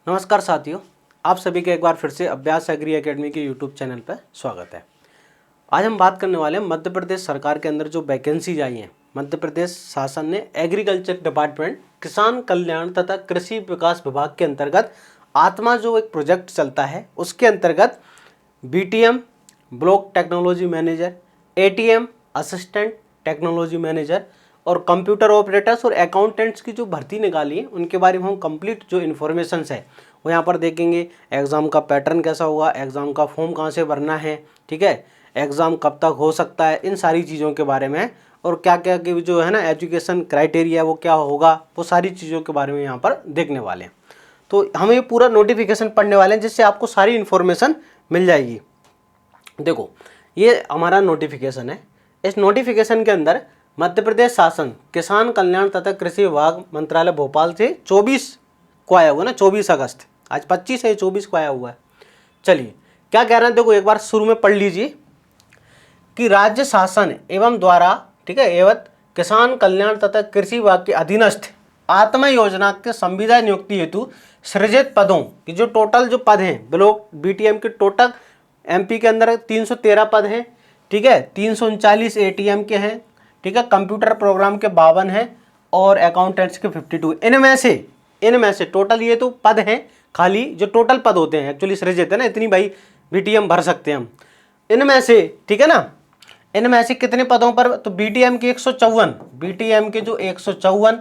नमस्कार साथियों, आप सभी का एक बार फिर से अभ्यास एग्री एकेडमी के यूट्यूब चैनल पर स्वागत है। आज हम बात करने वाले हैं मध्य प्रदेश सरकार के अंदर जो वैकेंसीज आई हैं। मध्य प्रदेश शासन ने एग्रीकल्चर डिपार्टमेंट किसान कल्याण तथा कृषि विकास विभाग के अंतर्गत आत्मा जो एक प्रोजेक्ट चलता है उसके अंतर्गत BTM block technology manager, ATM assistant technology manager और कंप्यूटर ऑपरेटर्स और अकाउंटेंट्स की जो भर्ती निकाली है उनके बारे में हम कंप्लीट जो इन्फॉर्मेशन है वो यहाँ पर देखेंगे। एग्ज़ाम का पैटर्न कैसा होगा, एग्ज़ाम का फॉर्म कहाँ से भरना है, ठीक है, एग्ज़ाम कब तक हो सकता है, इन सारी चीज़ों के बारे में और क्या क्या की जो है ना एजुकेशन क्राइटेरिया वो क्या होगा, वो सारी चीज़ों के बारे में यहाँ पर देखने वाले हैं। तो हम ये पूरा नोटिफिकेशन पढ़ने वाले हैं जिससे आपको सारी इन्फॉर्मेशन मिल जाएगी। देखो, ये हमारा नोटिफिकेशन है। इस नोटिफिकेशन के अंदर मध्य प्रदेश शासन किसान कल्याण तथा कृषि विभाग मंत्रालय भोपाल से 24 को आया हुआ ना, 24 अगस्त, आज 25 है, 24 को आया हुआ है। चलिए क्या कह रहे हैं, देखो एक बार शुरू में पढ़ लीजिए कि राज्य शासन एवं द्वारा, ठीक है, एवं किसान कल्याण तथा कृषि विभाग के अधीनस्थ आत्मा योजना के संविदा नियुक्ति हेतु सृजित पदों की जो टोटल जो पद हैं ब्लॉक BTM के टोटल MP के अंदर 313 पद हैं, ठीक है, 339 ATM के हैं, ठीक है, कंप्यूटर प्रोग्राम के 52 हैं और अकाउंटेंट्स के 52। इनमें से टोटल ये तो पद हैं, खाली जो टोटल पद होते हैं एक्चुअली सृजित है ना, इतनी भाई BTM भर सकते हैं हम इनमें से, ठीक है ना। इनमें से कितने पदों पर, तो BTM के 154, BTM के जो 154,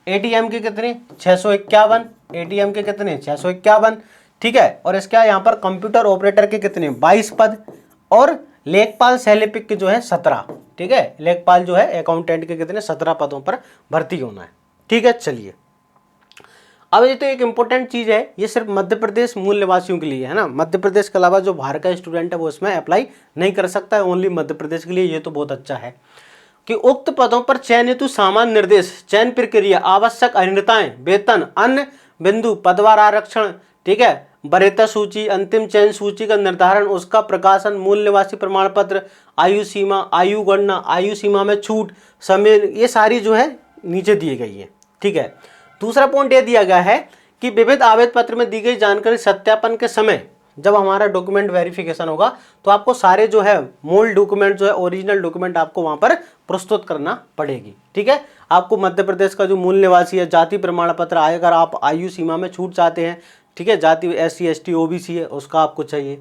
ATM के कितने 651, ATM के कितने 651, ठीक है, और इसका यहाँ पर कंप्यूटर ऑपरेटर के कितने 22 पद और लेखपाल सैलिपिक के जो है 17, ठीक है, लेखपाल जो है अकाउंटेंट के कितने 17 पदों पर भर्ती होना है, ठीक है। चलिए अब ये तो एक इंपॉर्टेंट चीज़ है, ये सिर्फ मध्य प्रदेश मूल निवासियों के लिए है ना, मध्य प्रदेश के अलावा जो बाहर का स्टूडेंट है वो इसमें अप्लाई नहीं कर सकता है, ओनली मध्य प्रदेश के लिए। ये तो बहुत अच्छा है कि उक्त पदों पर चयन हेतु सामान्य निर्देश, चयन प्रक्रिया, आवश्यक अर्हताएं, वेतन, अन्य बिंदु, पदवार आरक्षण, ठीक है, वरीयता सूची, अंतिम चयन सूची का निर्धारण, उसका प्रकाशन, मूल निवासी प्रमाण पत्र, आयु सीमा, आयु गणना, आयु सीमा में छूट, समय, ये सारी जो है नीचे दी गई है, ठीक है। दूसरा पॉइंट ये दिया गया है कि विविध आवेदन पत्र में दी गई जानकारी सत्यापन के समय जब हमारा डॉक्यूमेंट वेरिफिकेशन होगा तो आपको सारे जो है मूल डॉक्यूमेंट जो है ओरिजिनल डॉक्यूमेंट आपको वहां पर प्रस्तुत करना पड़ेगी, ठीक है। आपको मध्य प्रदेश का जो मूल निवासी है, जाति प्रमाण पत्र, अगर आप आयु सीमा में छूट चाहते हैं, ठीक है, जाति SC ST OBC है उसका आपको चाहिए।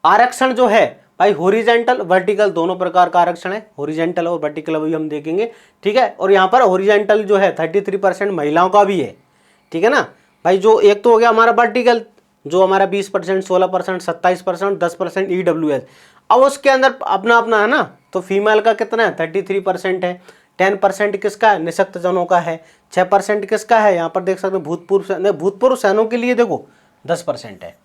आरक्षण जो है भाई हॉरिजॉन्टल वर्टिकल दोनों प्रकार का आरक्षण है, हॉरिजॉन्टल और वर्टिकल अभी हम देखेंगे, ठीक है। और यहाँ पर हॉरिजॉन्टल जो है 33% महिलाओं का भी है, ठीक है ना भाई। जो एक तो हो गया हमारा वर्टिकल जो हमारा 20%, 16%, 27%, 10% EWS। अब उसके अंदर अपना अपना है ना, तो फीमेल का कितना है 33% है, 10% किसका है निःशक्त जनों का है, 6% किसका है, यहाँ पर देख सकते हो भूतपूर्व सैनिकों के लिए देखो 10% है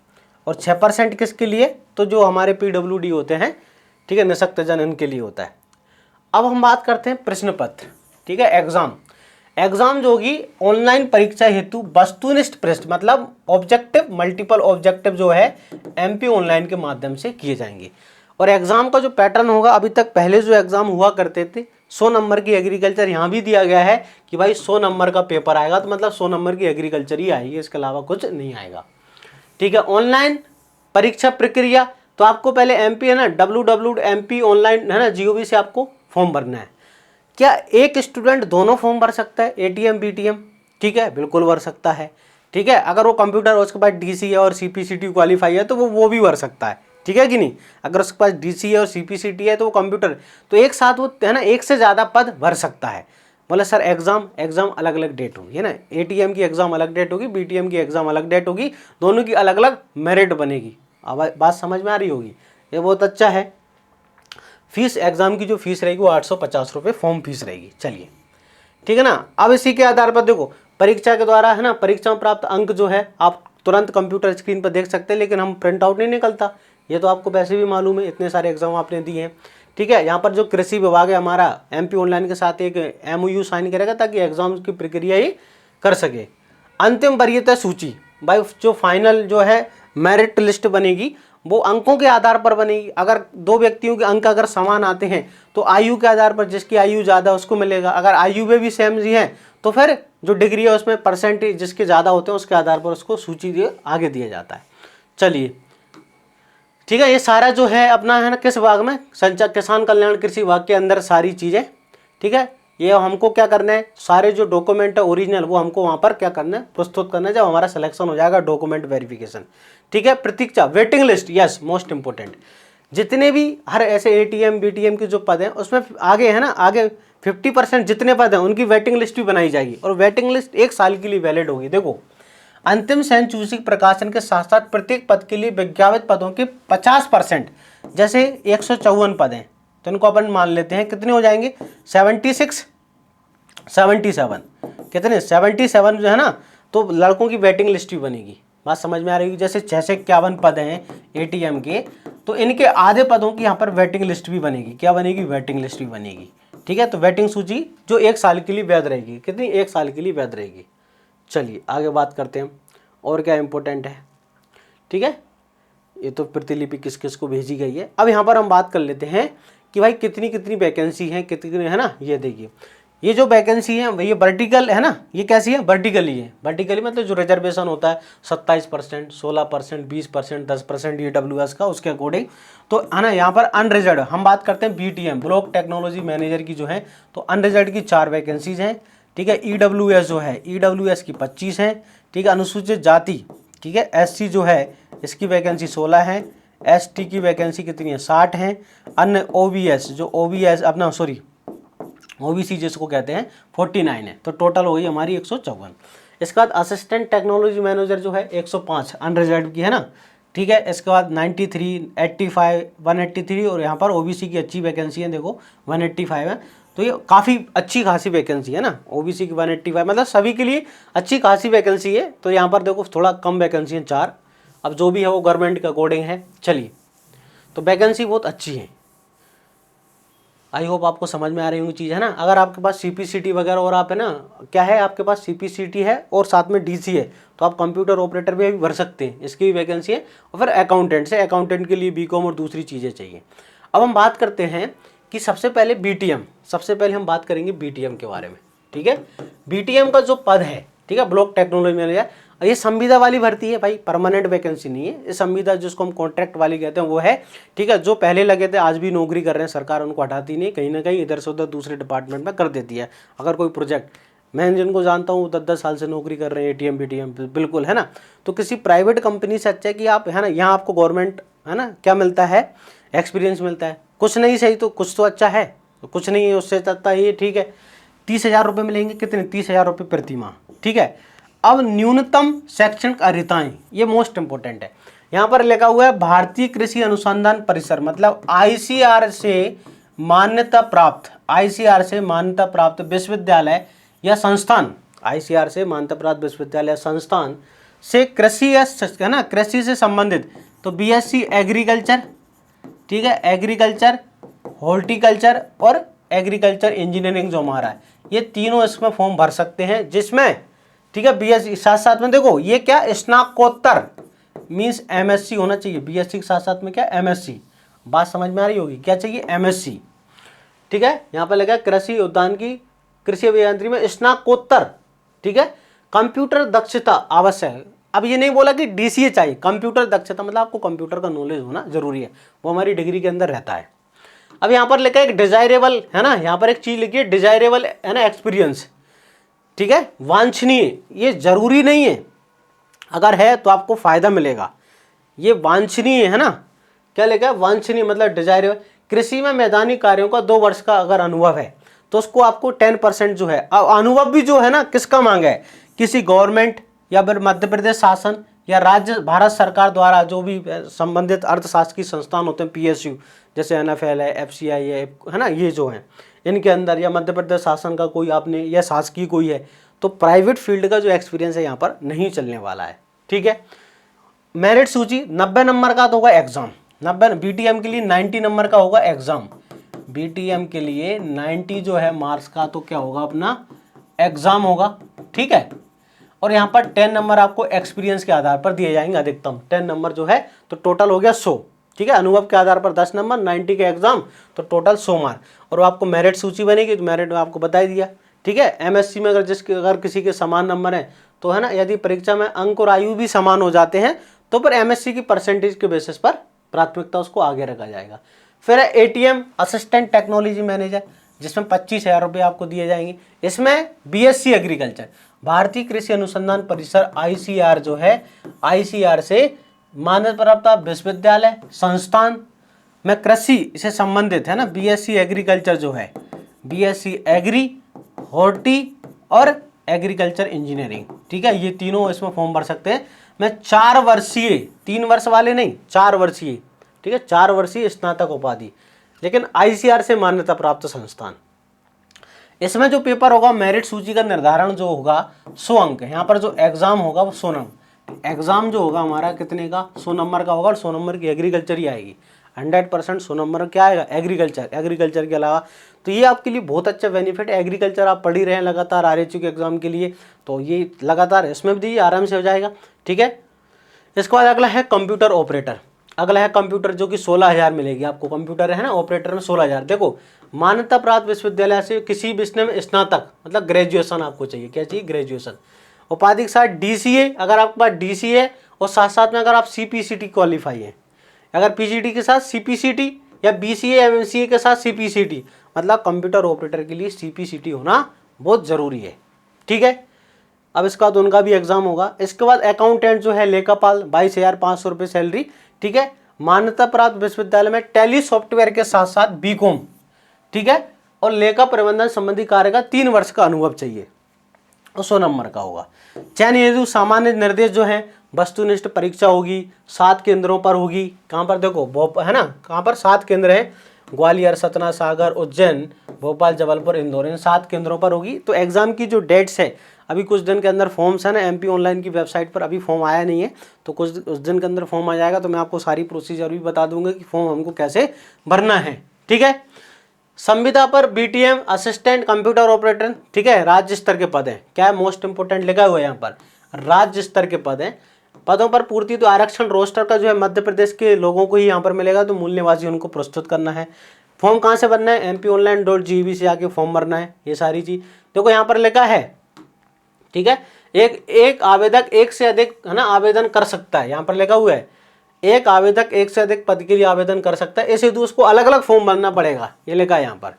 और 6% किसके लिए, तो जो हमारे PWD होते हैं, ठीक है, निःशक्त जन, इनके लिए होता है। अब हम बात करते हैं प्रश्न पत्र, ठीक है, एग्जाम जो होगी ऑनलाइन परीक्षा हेतु वस्तुनिष्ठ प्रश्न, मतलब ऑब्जेक्टिव मल्टीपल ऑब्जेक्टिव जो है MP ऑनलाइन के माध्यम से किए जाएंगे। और एग्जाम का जो पैटर्न होगा, अभी तक पहले जो एग्जाम हुआ करते थे 100 नंबर की एग्रीकल्चर, यहाँ भी दिया गया है कि भाई 100 नंबर का पेपर आएगा, तो मतलब 100 नंबर की एग्रीकल्चर ही आएगी, इसके अलावा कुछ नहीं आएगा, ठीक है। ऑनलाइन परीक्षा प्रक्रिया, तो आपको पहले MP है ना, www.mp ऑनलाइन है ना GOV से आपको फॉर्म भरना है। क्या एक स्टूडेंट दोनों फॉर्म भर सकता है, ATM BTM, ठीक है, बिल्कुल भर सकता है, ठीक है। अगर वो कंप्यूटर उसके पास DC है और CPCT क्वालिफाई है तो वो भी भर सकता है, ठीक है कि नहीं। अगर उसके पास DC है और CPCT है तो वो कंप्यूटर, तो एक साथ वो है ना एक से ज़्यादा पद भर सकता है। बोला सर एग्जाम अलग अलग डेट होगी है ना, ATM की एग्जाम अलग डेट होगी, BTM की एग्जाम अलग डेट होगी, दोनों की अलग अलग मेरिट बनेगी। अब बात समझ में आ रही होगी, ये बहुत अच्छा है। फीस, एग्जाम की जो फीस रहेगी वो 850 रुपये फॉर्म फीस रहेगी। चलिए ठीक है ना। अब इसी के आधार पर देखो परीक्षा के द्वारा है ना, परीक्षा में प्राप्त अंक जो है आप तुरंत कंप्यूटर स्क्रीन पर देख सकते हैं, लेकिन हम प्रिंट आउट नहीं निकलता, ये तो आपको वैसे भी मालूम है, इतने सारे एग्जाम आपने दिए हैं, ठीक है। यहाँ पर जो कृषि विभाग है हमारा MP ऑनलाइन के साथ एक MOU साइन करेगा ताकि एग्जाम की प्रक्रिया ही कर सके। अंतिम वरीयता सूची, भाई जो फाइनल जो है मेरिट लिस्ट बनेगी वो अंकों के आधार पर बनेगी। अगर दो व्यक्तियों के अंक अगर समान आते हैं तो आयु के आधार पर जिसकी आयु ज़्यादा उसको मिलेगा, अगर आयु में भी सेम ही है तो फिर जो डिग्री है उसमें परसेंटेज जिसके ज़्यादा होते हैं उसके आधार पर उसको सूची आगे दिया जाता है। चलिए ठीक है, ये सारा जो है अपना है ना किस भाग में, संचार किसान कल्याण कृषि विभाग के अंदर सारी चीज़ें। ठीक है, ये हमको क्या करना है, सारे जो डॉक्यूमेंट है ओरिजिनल वो हमको वहाँ पर क्या करना है, प्रस्तुत करना है जब हमारा सिलेक्शन हो जाएगा, डॉक्यूमेंट वेरिफिकेशन। ठीक है, प्रतीक्षा waiting list, yes most important. जितने भी हर ऐसे एटीएम बीटीएम के जो पद हैं उसमें आगे है ना, आगे 50% जितने पद हैं उनकी वेटिंग लिस्ट भी बनाई जाएगी, और वेटिंग लिस्ट 1 साल के लिए वैलिड होगी। देखो अंतिम चयन सूची प्रकाशन के साथ साथ प्रत्येक पद के लिए विज्ञापित पदों के 50%, जैसे 154 पद हैं तो इनको अपन मान लेते हैं कितने हो जाएंगे, 76 77 कितने 77 जो है ना, तो लड़कों की वेटिंग लिस्ट भी बनेगी। बात समझ में आ रही है। जैसे 651 पद हैं एटीएम के, तो इनके आधे पदों की यहाँ पर वेटिंग लिस्ट भी बनेगी। क्या बनेगी, वेटिंग लिस्ट भी बनेगी। ठीक है, तो वेटिंग सूची जो 1 साल के लिए वैध रहेगी, कितनी 1 साल के लिए वैध रहेगी। चलिए आगे बात करते हैं और क्या इम्पोर्टेंट है। ठीक है, ये तो प्रतिलिपि किस किस को भेजी गई है। अब यहाँ पर हम बात कर लेते हैं कि भाई कितनी कितनी वैकेंसी है, कितनी है ना। ये देखिए ये जो वैकेंसी है ये वर्टिकल है ना, ये कैसी है, वर्टिकली है। वर्टिकली मतलब जो रिजर्वेशन होता है 27%, 16%, 20%, 10% EWS का, उसके अकॉर्डिंग तो है ना। यहाँ पर अनरिजर्व हम बात करते हैं BTM ब्लॉक टेक्नोलॉजी मैनेजर की जो है, तो अनरिजर्व की 4 वैकेंसीज हैं। ठीक है, EWS जो है EWS की 25 हैं। ठीक है, अनुसूचित जाति ठीक है SC जो है इसकी वैकेंसी 16 है। ST की वैकेंसी कितनी है, 60 है। अन्य OBS जो OBS अपना सॉरी OBC जिसको कहते हैं 49 है। तो टोटल हो गई हमारी 154। इसके बाद असिस्टेंट टेक्नोलॉजी मैनेजर जो है 105 अनरिजर्व की है ना। ठीक है, इसके बाद 93, 85, 183 और यहाँ पर OBC की अच्छी वैकेंसी है, देखो 185 है। तो ये काफ़ी अच्छी खासी वैकेंसी है ना, OBC की 185 मतलब सभी के लिए अच्छी खासी वैकेंसी है। तो यहाँ पर देखो थोड़ा कम वैकेंसी है 4, अब जो भी है वो गवर्नमेंट के अकॉर्डिंग है। चलिए तो वैकेंसी बहुत अच्छी है। आई होप आपको समझ में आ रही होंगी चीज़ है ना। अगर आपके पास CPCT वगैरह और आप है ना क्या है आपके पास CPCT है और साथ में DC है, तो आप कंप्यूटर ऑपरेटर भी भर सकते हैं, इसकी भी वैकेंसी है। और फिर अकाउंटेंट से, अकाउंटेंट के लिए BCom और दूसरी चीज़ें चाहिए। अब हम बात करते हैं कि सबसे पहले BTM, सबसे पहले हम बात करेंगे BTM के बारे में। ठीक है, BTM का जो पद है ठीक है ब्लॉक टेक्नोलॉजी मैनेजर, ये संविदा वाली भर्ती है भाई, परमानेंट वैकेंसी नहीं है। ये संविदा जिसको हम कॉन्ट्रैक्ट वाली कहते हैं वो है। ठीक है, जो पहले लगे थे आज भी नौकरी कर रहे हैं, सरकार उनको हटाती नहीं, कहीं ना कहीं इधर से उधर दूसरे डिपार्टमेंट में कर देती है। अगर कोई प्रोजेक्ट, मैं जिनको जानता हूँ 10-10 साल से नौकरी कर रहे हैं ATM BTM बिल्कुल है ना। तो किसी प्राइवेट कंपनी से अच्छा है कि आप है ना, यहाँ आपको गवर्नमेंट है ना क्या मिलता है, एक्सपीरियंस मिलता है। कुछ नहीं सही तो कुछ तो अच्छा है, तो कुछ नहीं है उससे अच्छा ये ठीक है। 30,000 रुपये मिलेंगे, कितने 30,000 रुपये प्रति माह। ठीक है, अब न्यूनतम शैक्षणिक अर्हताएं, ये मोस्ट इंपोर्टेंट है। यहाँ पर लिखा हुआ है भारतीय कृषि अनुसंधान परिसर, मतलब ICAR से मान्यता प्राप्त, ICAR से मान्यता प्राप्त विश्वविद्यालय या संस्थान, ICAR से मान्यता प्राप्त विश्वविद्यालय या संस्थान से कृषि है ना, कृषि से संबंधित, तो BSc एग्रीकल्चर, ठीक है, एग्रीकल्चर, हॉर्टिकल्चर और एग्रीकल्चर इंजीनियरिंग जो हमारा है, ये तीनों इसमें फॉर्म भर सकते हैं। जिसमें ठीक है BSc साथ साथ में देखो ये क्या स्नातकोत्तर मीन्स MSc होना चाहिए। BSc के साथ साथ में क्या MSc, बात समझ में आ रही होगी, क्या चाहिए MSc। ठीक है, यहाँ पर लगा कृषि उद्यान की कृषि अभियांत्रिकी में स्नातकोत्तर। ठीक है, कंप्यूटर दक्षता आवश्यक है। अब ये नहीं बोला कि DCA चाहिए, कंप्यूटर दक्षता मतलब आपको कंप्यूटर का नॉलेज होना जरूरी है, वो हमारी डिग्री के अंदर रहता है। अब यहाँ पर लिखा है एक डिजायरेबल है ना, यहाँ पर एक चीज लिखी है डिजायरेबल है ना एक्सपीरियंस। ठीक है, वांछनीय, ये जरूरी नहीं है, अगर है तो आपको फायदा मिलेगा। ये वांछनीय है ना, क्या लिखा है वांछनीय मतलब डिजायरेबल। कृषि में मैदानी कार्यों का 2 वर्ष का अगर अनुभव है तो उसको आपको 10% जो है, अब अनुभव भी जो है ना किसका मांगा है, किसी गवर्नमेंट या फिर मध्य प्रदेश शासन या राज्य भारत सरकार द्वारा जो भी संबंधित अर्थशास्त्र की संस्थान होते हैं PSU, जैसे NFL है, FCI है ना, ये जो है इनके अंदर, या मध्य प्रदेश शासन का कोई आपने या शासकीय कोई है, तो प्राइवेट फील्ड का जो एक्सपीरियंस है यहाँ पर नहीं चलने वाला है। ठीक है, मेरिट सूची 90 नंबर का तो होगा एग्जाम, 90 BTM के लिए 90 नंबर का होगा एग्जाम। BTM के लिए 90 जो है मार्क्स का तो क्या होगा अपना एग्जाम होगा। ठीक है, और यहाँ पर 10 नंबर आपको एक्सपीरियंस के आधार पर दिए जाएंगे, अधिकतम 10 नंबर जो है, तो टोटल हो गया 100। ठीक है, अनुभव के आधार पर 10 नंबर, 90 के एग्जाम, तो टोटल 100 मार्क। और आपको मेरिट सूची बनेगी, तो मेरिट में आपको बता ही दिया। ठीक है। एमएससी में अगर किसी के समान नंबर हैं तो है ना, यदि परीक्षा में अंक और आयु भी समान हो जाते हैं तो फिर एमएससी की परसेंटेज के बेसिस पर प्राथमिकता उसको आगे रखा जाएगा। फिर है एटीएम असिस्टेंट टेक्नोलॉजी मैनेजर, जिसमें 25,000 रुपये आपको दिए जाएंगे। इसमें बीएससी एग्रीकल्चर, भारतीय कृषि अनुसंधान परिसर आईसीआर जो है, आईसीआर से मान्यता प्राप्त विश्वविद्यालय संस्थान में कृषि से संबंधित है ना, बीएससी एग्रीकल्चर जो है, बीएससी एग्री, हॉर्टी और एग्रीकल्चर इंजीनियरिंग, ठीक है, ये तीनों इसमें फॉर्म भर सकते हैं। मैं 4 वर्षीय, 3 वर्ष वाले नहीं, 4 वर्षीय, ठीक है, 4 वर्षीय स्नातक उपाधि, लेकिन आईसीआर से मान्यता प्राप्त संस्थान। इसमें जो पेपर होगा, मेरिट सूची का निर्धारण जो होगा 100 अंक, यहाँ पर जो एग्जाम होगा वो 100 नंबर, एग्जाम जो होगा हमारा कितने का, 100 नंबर का होगा, और 100 नंबर की एग्रीकल्चर ही आएगी। 100% 100 नंबर क्या आएगा, एग्रीकल्चर। एग्रीकल्चर के अलावा तो ये आपके लिए बहुत अच्छा बेनिफिट है। एग्रीकल्चर आप पढ़ ही रहे हैं लगातार आरएचयू के एग्जाम के लिए, तो ये लगातार इसमें भी दीजिए, आराम से हो जाएगा, ठीक है। इसके बाद अगला है कंप्यूटर ऑपरेटर। अगला है कंप्यूटर, जो कि 16,000 मिलेगी आपको। कंप्यूटर है ना, ऑपरेटर में 16,000। देखो, मान्यता प्राप्त विश्वविद्यालय से किसी विषय में स्नातक मतलब ग्रेजुएशन आपको चाहिए। क्या चाहिए, ग्रेजुएशन। उपाधि के साथ डीसीए, अगर आपके पास डीसीए और साथ साथ में अगर आप सीपीसीटी क्वालिफाई है, अगर पीजीटी के साथ सीपीसीटी या बीसीए एमसीए के साथ सीपीसीटी, मतलब कंप्यूटर ऑपरेटर के लिए सीपीसीटी होना बहुत जरूरी है, ठीक है। अब इसके बाद उनका भी एग्जाम होगा। इसके बाद अकाउंटेंट जो है लेखापाल, 22,500 रुपये सैलरी, ठीक है। मान्यता प्राप्त विश्वविद्यालय में टैली सॉफ्टवेयर के साथ साथ बीकॉम, ठीक है, और लेखा प्रबंधन संबंधी कार्य का 3 वर्ष का अनुभव चाहिए, और 100 नंबर का होगा। चयन हेतु सामान्य निर्देश जो है, वस्तुनिष्ठ परीक्षा होगी, 7 केंद्रों पर होगी। कहाँ पर, देखो है ना, कहाँ पर 7 केंद्र हैं, ग्वालियर, सतना, सागर, उज्जैन, भोपाल, जबलपुर, इंदौर, इन 7 केंद्रों पर होगी। तो एग्जाम की जो डेट्स है, अभी कुछ दिन के अंदर फॉर्म्स है ना, एमपी ऑनलाइन की वेबसाइट पर अभी फॉर्म आया नहीं है, तो उस दिन के अंदर फॉर्म आ जाएगा, तो मैं आपको सारी प्रोसीजर भी बता दूंगा कि फॉर्म हमको कैसे भरना है, ठीक है। संविदा पर बीटीएम असिस्टेंट कंप्यूटर ऑपरेटर, ठीक है, राज्य स्तर के पद हैं। क्या है, मोस्ट इंपोर्टेंट लिखा हुआ है यहाँ पर, राज्य स्तर के पद हैं। पदों पर पूर्ति तो आरक्षण रोस्टर का जो है मध्य प्रदेश के लोगों को ही यहाँ पर मिलेगा, तो मूल निवासी उनको प्रस्तुत करना है। फॉर्म कहाँ से भरना है, mponline.gov से आके फॉर्म भरना है। ये सारी चीज देखो यहाँ पर लिखा है, ठीक है। एक आवेदक एक से अधिक है ना आवेदन कर सकता है, यहाँ पर लिखा हुआ है एक आवेदक एक से अधिक पद के लिए आवेदन कर सकता है। इस हेतु उसको अलग अलग फॉर्म भरना पड़ेगा, ये लिखा है यहाँ पर,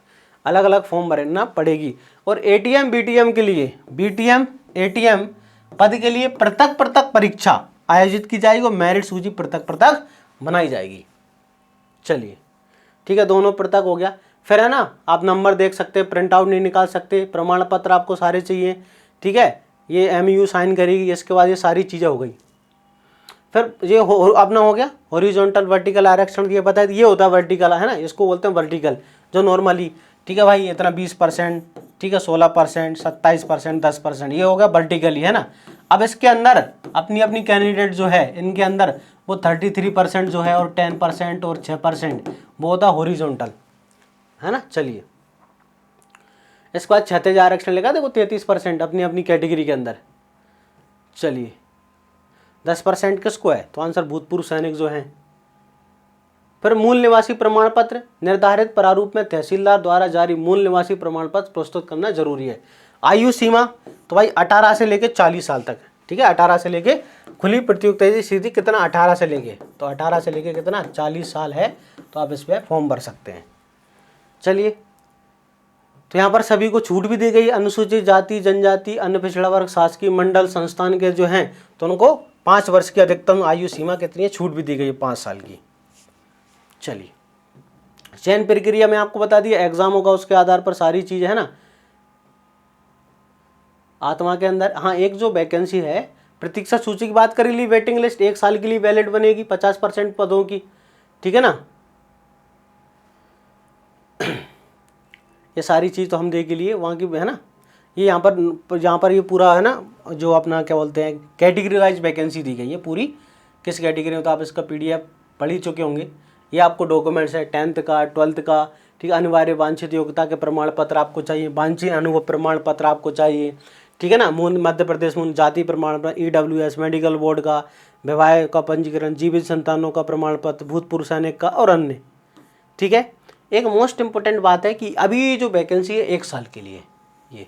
अलग अलग फॉर्म भरना पड़ेगी। और एटीएम बीटीएम के लिए, बीटीएम एटीएम पद के लिए पृथक पृथक परीक्षा आयोजित की जाएगी और मेरिट सूची पृथक पृथक बनाई जाएगी। चलिए ठीक है, दोनों पृथक हो गया। फिर है ना, आप नंबर देख सकते हैं, प्रिंट आउट नहीं निकाल सकते, प्रमाण पत्र आपको सारे चाहिए, ठीक है। ये एमयू साइन करेगी, इसके बाद ये सारी चीज़ें हो गई। फिर ये अपना हो गया हॉरिजॉन्टल वर्टिकल आरक्षण, ये बताया ये होता है वर्टिकल, है ना, इसको बोलते हैं वर्टिकल, जो नॉर्मली, ठीक है भाई, इतना 20%, ठीक है, 16%, 27%, 10%, ये हो गया वर्टिकली, है ना। अब इसके अंदर अपनी अपनी कैंडिडेट जो है, इनके अंदर वो 33% जो है और 10% और 6% वो होता है हॉरिजॉन्टल, है ना। चलिए इसके बाद क्षैतिज आरक्षण लगा, देखो 33% अपनी अपनी कैटेगरी के अंदर। चलिए 10% किसको है, तो आंसर भूतपूर्व सैनिक जो हैं। फिर मूल निवासी प्रमाण पत्र, निर्धारित प्रारूप में तहसीलदार द्वारा जारी मूल निवासी प्रमाण पत्र प्रस्तुत करना जरूरी है। आयु सीमा तो भाई 18 से लेके 40 साल तक, ठीक है, 18 से लेके खुली प्रतियोगिता सीधी कितना 18 से लेके, तो 18 से लेके कितना 40 साल है, तो आप इस पर फॉर्म भर सकते हैं। चलिए तो यहाँ पर सभी को छूट भी दी गई, अनुसूचित जाति जनजाति अन्य पिछड़ा वर्ग शासकीय मंडल संस्थान के जो हैं, तो उनको 5 वर्ष की अधिकतम आयु सीमा कितनी है, छूट भी दी गई है 5 साल की। चलिए चयन प्रक्रिया में आपको बता दिया, एग्जाम होगा उसके आधार पर सारी चीजें, है ना। आत्मा के अंदर हाँ एक जो वैकेंसी है, प्रतीक्षा सूची की बात करी ली, वेटिंग लिस्ट 1 साल के लिए वैलिड बनेगी 50% पदों की, ठीक है ना। ये सारी चीज़ तो हम देख लिए वहाँ की, है ना। ये यहाँ पर ये पूरा है ना, जो अपना क्या बोलते हैं कैटेगरी वाइज वैकेंसी दी गई है पूरी, किस कैटेगरी में, तो आप इसका PDF पढ़ ही चुके होंगे। ये आपको डॉक्यूमेंट्स है 10th का 12th का, ठीक है। अनिवार्य वांछित योग्यता के प्रमाण पत्र आपको चाहिए, वांछित अनुभव प्रमाण पत्र आपको चाहिए, ठीक है ना। मध्य प्रदेश मूल जाति प्रमाण पत्र, EWS मेडिकल बोर्ड का, विवाह का पंजीकरण, जीवित संतानों का प्रमाण पत्र, भूतपूर्व सैनिक का और अन्य, ठीक है। एक मोस्ट इंपोर्टेंट बात है कि अभी जो वैकेंसी है 1 साल के लिए, ये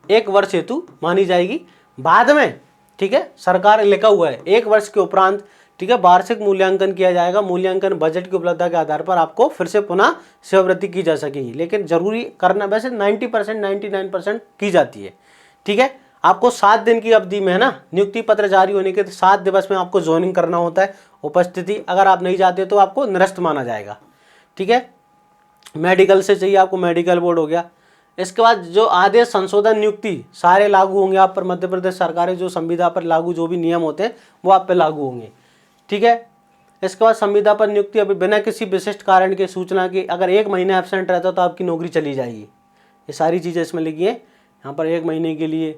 1 वर्ष हेतु मानी जाएगी। बाद में, ठीक है, सरकार लिखा हुआ है 1 वर्ष के उपरांत, ठीक है, वार्षिक मूल्यांकन किया जाएगा। मूल्यांकन बजट की उपलब्धता के आधार पर आपको फिर से पुनः सेवावृत्ति की जा सकेगी, लेकिन जरूरी करना वैसे 90% 99% की जाती है। ठीक है, आपको 7 दिन की अवधि में है ना, नियुक्ति पत्र जारी होने के 7 दिवस में आपको ज्वाइनिंग करना होता है। उपस्थिति अगर आप नहीं जाते तो आपको निरस्त माना जाएगा। ठीक है, मेडिकल से चाहिए आपको, मेडिकल बोर्ड हो गया। इसके बाद जो आदेश संशोधन नियुक्ति सारे लागू होंगे आप पर। मध्य प्रदेश सरकार जो संविदा पर लागू जो भी नियम होते हैं वो आप पे लागू होंगे। ठीक है, इसके बाद संविदा पर नियुक्ति अभी बिना किसी विशिष्ट कारण के सूचना के अगर 1 महीने एब्सेंट रहता तो आपकी नौकरी चली जाएगी। ये सारी चीज़ें इसमें लिखी है। यहाँ पर 1 महीने के लिए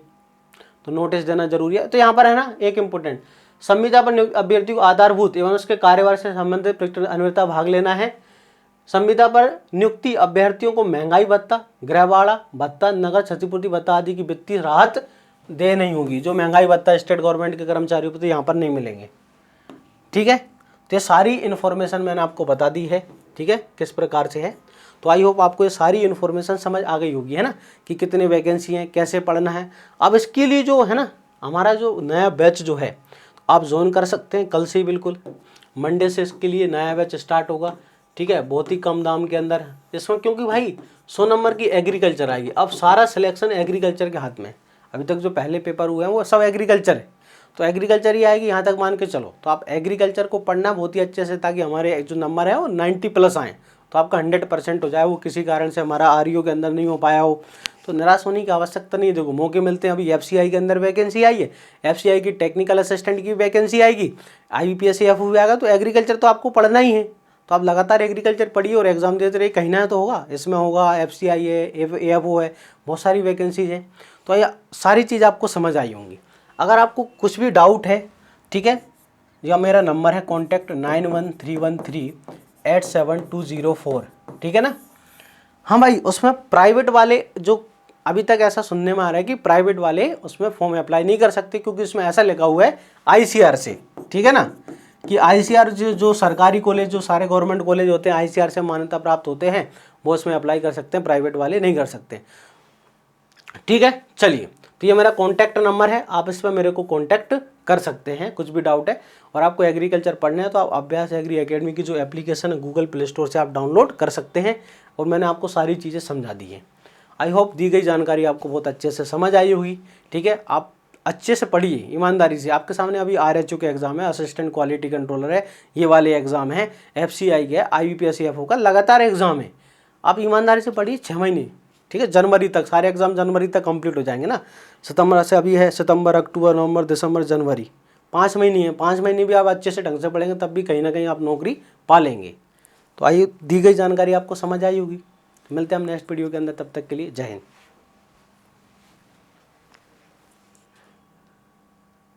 तो नोटिस देना जरूरी है। तो यहाँ पर है ना एक इम्पोर्टेंट, संविदा पर नियुक्त अभ्यर्थी को आधारभूत एवं उसके कार्यभार से संबंधित परीक्षा अनिवार्यता भाग लेना है। संविदा पर नियुक्ति अभ्यर्थियों को महंगाई भत्ता, गृह भाड़ा भत्ता, नगद क्षतिपूर्ति भत्ता आदि की वित्तीय राहत दे नहीं होगी। जो महंगाई भत्ता स्टेट गवर्नमेंट के कर्मचारियों को तो यहाँ पर नहीं मिलेंगे। ठीक है, तो ये सारी इन्फॉर्मेशन मैंने आपको बता दी है। ठीक है, किस प्रकार से है। तो आई होप आपको ये सारी इन्फॉर्मेशन समझ आ गई होगी, है ना, कि कितने वैकेंसी हैं, कैसे पढ़ना है। अब इसके लिए जो है ना हमारा जो नया बैच जो है आप ज्वाइन कर सकते हैं कल से ही, बिल्कुल मंडे से इसके लिए नया बैच स्टार्ट होगा। ठीक है, बहुत ही कम दाम के अंदर इसमें, क्योंकि भाई 100 नंबर की एग्रीकल्चर आएगी। अब सारा सिलेक्शन एग्रीकल्चर के हाथ में है। अभी तक जो पहले पेपर हुए हैं वो सब एग्रीकल्चर है, तो एग्रीकल्चर ही आएगी यहाँ तक मान के चलो। तो आप एग्रीकल्चर को पढ़ना बहुत ही अच्छे से, ताकि हमारे जो नंबर है वो 90+ आएँ, तो आपका 100% हो जाए। वो किसी कारण से हमारा आरईओ के अंदर नहीं हो पाया हो तो निराश होने की आवश्यकता नहीं है। देखो मौके मिलते हैं। अभी एफसीआई के अंदर वैकेंसी आई है, एफसीआई की टेक्निकल असिस्टेंट की वैकेंसी आएगी, आईबीपीएस एफ भी आएगा। तो एग्रीकल्चर तो आपको पढ़ना ही है, तो आप लगातार एग्रीकल्चर पढ़िए और एग्जाम देते रहिए। कहीं ना तो होगा, इसमें होगा, एफसीआई है, एएफओ है, बहुत सारी वैकेंसीज हैं। तो ये सारी चीज़ आपको समझ आई होंगी। अगर आपको कुछ भी डाउट है, ठीक है, या मेरा नंबर है कॉन्टैक्ट 9131387204। ठीक है ना। हाँ भाई, उसमें प्राइवेट वाले जो अभी तक ऐसा सुनने में आ रहा है कि प्राइवेट वाले उसमें फॉर्म अप्लाई नहीं कर सकते, क्योंकि उसमें ऐसा लिखा हुआ है आईसीआर से। ठीक है ना, कि आईसीआर जो सरकारी कॉलेज, जो सारे गवर्नमेंट कॉलेज होते हैं आईसीआर से मान्यता प्राप्त होते हैं, वो उसमें अप्लाई कर सकते हैं, प्राइवेट वाले नहीं कर सकते। ठीक है, चलिए, तो ये मेरा कॉन्टैक्ट नंबर है, आप इस पर मेरे को कॉन्टैक्ट कर सकते हैं कुछ भी डाउट है। और आपको एग्रीकल्चर पढ़ना है तो आप अभ्यास एग्री एकेडमी की जो एप्लीकेशन है गूगल प्ले स्टोर से आप डाउनलोड कर सकते हैं। और मैंने आपको सारी चीज़ें समझा दी हैं। आई होप दी गई जानकारी आपको बहुत अच्छे से समझ आई होगी। ठीक है, आप अच्छे से पढ़िए ईमानदारी से। आपके सामने अभी आरएचओ के एग्जाम है, असिस्टेंट क्वालिटी कंट्रोलर है, ये वाले एग्जाम है, एफसीआई के, आईबीपीएस एएफओ का लगातार एग्जाम है। आप ईमानदारी से पढ़िए 6 महीने। ठीक है, जनवरी तक सारे एग्जाम जनवरी तक कंप्लीट हो जाएंगे ना। सितंबर से अभी है, सितंबर, अक्टूबर, नवंबर, दिसंबर, जनवरी, 5 महीने हैं। 5 महीने भी आप अच्छे से ढंग से पढ़ेंगे तब भी कहीं ना कहीं आप नौकरी पा लेंगे। तो आइए, दी गई जानकारी आपको समझ आई होगी। मिलते हैं हम नेक्स्ट वीडियो के अंदर, तब तक के लिए जय हिंद।